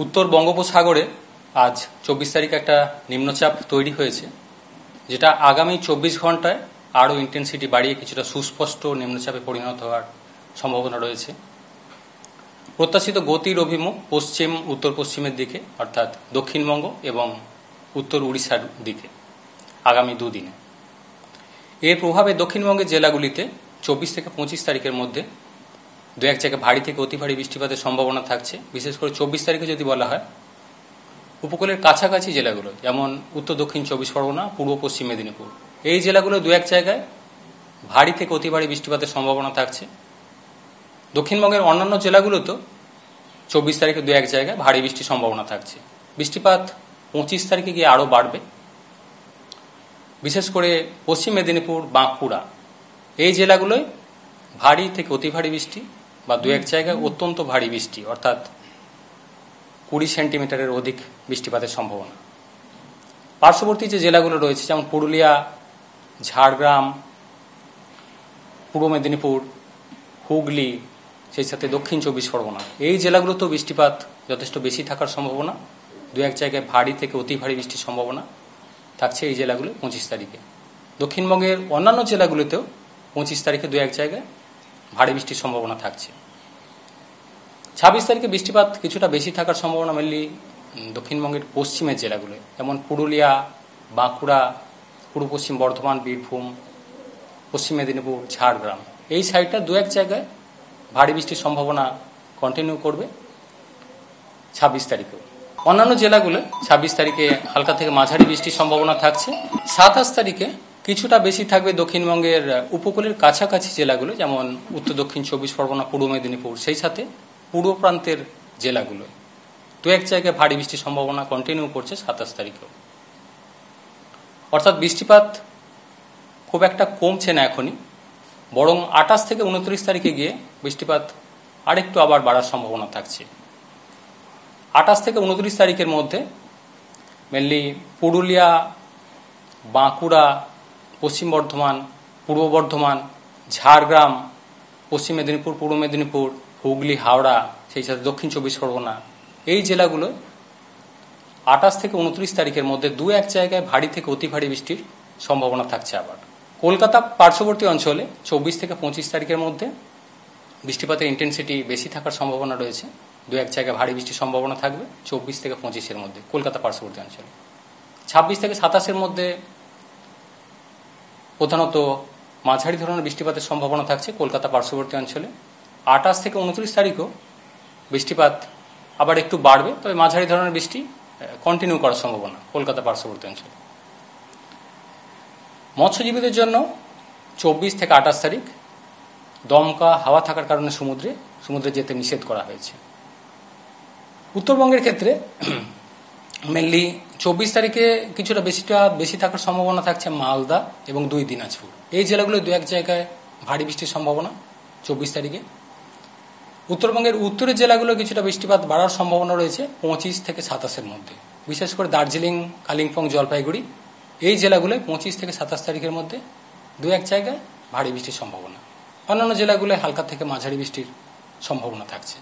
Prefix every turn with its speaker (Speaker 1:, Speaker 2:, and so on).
Speaker 1: উত্তর বঙ্গোপসাগরে আজ 24 তারিখ একটা নিম্নচাপ তৈরি হয়েছে, যেটা আগামী 24 ঘন্টায় আরও ইন্টেন্সিটি বাড়িয়ে কিছুটা সুস্পষ্ট নিম্নচাপে পরিণত হওয়ার সম্ভাবনা রয়েছে। প্রত্যাশিত গতির অভিমুখ পশ্চিম উত্তর পশ্চিমের দিকে, অর্থাৎ দক্ষিণবঙ্গ এবং উত্তর উড়িষ্যার দিকে আগামী দুদিনে। এর প্রভাবে দক্ষিণবঙ্গের জেলাগুলিতে 24 থেকে 25 তারিখের মধ্যে দু এক জায়গায় ভারী থেকে অতি ভারী বৃষ্টিপাতের সম্ভাবনা থাকছে। বিশেষ করে 24 তারিখে যদি বলা হয়, উপকূলের কাছাকাছি জেলাগুলো যেমন উত্তর দক্ষিণ 24 পরগনা, পূর্ব পশ্চিম মেদিনীপুর, এই জেলাগুলো দু এক জায়গায় ভারী থেকে অতি ভারী বৃষ্টিপাতের সম্ভাবনা থাকছে। দক্ষিণবঙ্গের অন্যান্য জেলাগুলোতেও 24 তারিখে দু এক জায়গায় ভারী বৃষ্টির সম্ভাবনা থাকছে। বৃষ্টিপাত 25 তারিখে গিয়ে আরও বাড়বে। বিশেষ করে পশ্চিম মেদিনীপুর, বাঁকুড়া, এই জেলাগুলোয় ভারী থেকে অতি ভারী বৃষ্টি বা দু এক জায়গায় অত্যন্ত ভারী বৃষ্টি, অর্থাৎ 20 সেন্টিমিটারের অধিক বৃষ্টিপাতের সম্ভাবনা। পার্শ্ববর্তী যে জেলাগুলো রয়েছে যেমন পুরুলিয়া, ঝাড়গ্রাম, পূর্ব মেদিনীপুর, হুগলি, সেই সাথে দক্ষিণ 24 পরগনা, এই জেলাগুলোতেও বৃষ্টিপাত যথেষ্ট বেশি থাকার সম্ভাবনা। দু এক জায়গায় ভারী থেকে অতি ভারী বৃষ্টির সম্ভাবনা থাকছে এই জেলাগুলো 25 তারিখে। দক্ষিণবঙ্গের অন্যান্য জেলাগুলোতেও 25 তারিখে দু এক জায়গায় ভারী বৃষ্টির সম্ভাবনা থাকছে। 26 তারিখে বৃষ্টিপাত কিছুটা বেশি থাকার সম্ভাবনা মেনলি দক্ষিণবঙ্গের পশ্চিমের জেলাগুলো যেমন পুরুলিয়া, বাঁকুড়া, পূর্ব পশ্চিম বর্ধমান, বীরভূম, পশ্চিম মেদিনীপুর, ঝাড়গ্রাম, এই সাইডটা দু এক জায়গায় ভারী বৃষ্টির সম্ভাবনা কন্টিনিউ করবে 26 তারিখেও। অন্যান্য জেলাগুলো 26 তারিখে হালকা থেকে মাঝারি বৃষ্টির সম্ভাবনা থাকছে। 27 তারিখে কিছুটা বেশি থাকবে দক্ষিণবঙ্গের উপকূলের কাছাকাছি জেলাগুলো যেমন উত্তর দক্ষিণ 24 পরগনা, পূর্ব মেদিনীপুর, সেই সাথে পূর্ব প্রান্তের জেলাগুলো দু এক জায়গায় ভারী বৃষ্টির সম্ভাবনা কন্টিনিউ করছে 27 তারিখেও। অর্থাৎ বৃষ্টিপাত খুব একটা কমছে না এখনই, বরং 28 থেকে 29 তারিখে গিয়ে বৃষ্টিপাত আরেকটু আবার বাড়ার সম্ভাবনা থাকছে। 28 থেকে 29 তারিখের মধ্যে মেনলি পুরুলিয়া, বাঁকুড়া, পশ্চিম বর্ধমান, পূর্ব বর্ধমান, ঝাড়গ্রাম, পশ্চিম মেদিনীপুর, পূর্ব মেদিনীপুর, হুগলি, হাওড়া, সেই সাথে দক্ষিণ 24 পরগনা, এই জেলাগুলো 28 থেকে 29 তারিখের মধ্যে দু এক জায়গায় ভারী থেকে অতি ভারী বৃষ্টির সম্ভাবনা থাকছে। আবার কলকাতা পার্শ্ববর্তী অঞ্চলে 24 থেকে 25 তারিখের মধ্যে বৃষ্টিপাতের ইন্টেন্সিটি বেশি থাকার সম্ভাবনা রয়েছে। দু এক জায়গায় ভারী বৃষ্টির সম্ভাবনা থাকবে 24 থেকে 25-এর মধ্যে কলকাতা পার্শ্ববর্তী অঞ্চলে। 26 থেকে 27-এর মধ্যে প্রধানত মাঝারি ধরনের বৃষ্টিপাতের সম্ভাবনা থাকছে কলকাতা পার্শ্ববর্তী অঞ্চলে। 28 থেকে 29 তারিখও বৃষ্টিপাত আবার একটু বাড়বে, তবে মাঝারি ধরনের বৃষ্টি কন্টিনিউ করার সম্ভাবনা কলকাতা পার্শ্ববর্তী অঞ্চলে। মৎস্যজীবীদের জন্য 24 থেকে 28 তারিখ দমকা হাওয়া থাকার কারণে সমুদ্রে যেতে নিষেধ করা হয়েছে। উত্তরবঙ্গের ক্ষেত্রে মেনলি 24 তারিখে কিছুটা বেশি থাকার সম্ভাবনা থাকছে মালদা এবং 2 দিনাজপুর, এই জেলাগুলো দু এক জায়গায় ভারী বৃষ্টির সম্ভাবনা 24 তারিখে। উত্তরবঙ্গের উত্তরের জেলাগুলো কিছুটা বৃষ্টিপাত বাড়ার সম্ভাবনা রয়েছে 25 থেকে 27-এর মধ্যে, বিশেষ করে দার্জিলিং, কালিম্পং, জলপাইগুড়ি, এই জেলাগুলো 25 থেকে 27 তারিখের মধ্যে দু এক জায়গায় ভারী বৃষ্টির সম্ভাবনা। অন্যান্য জেলাগুলো হালকা থেকে মাঝারি বৃষ্টির সম্ভাবনা থাকছে।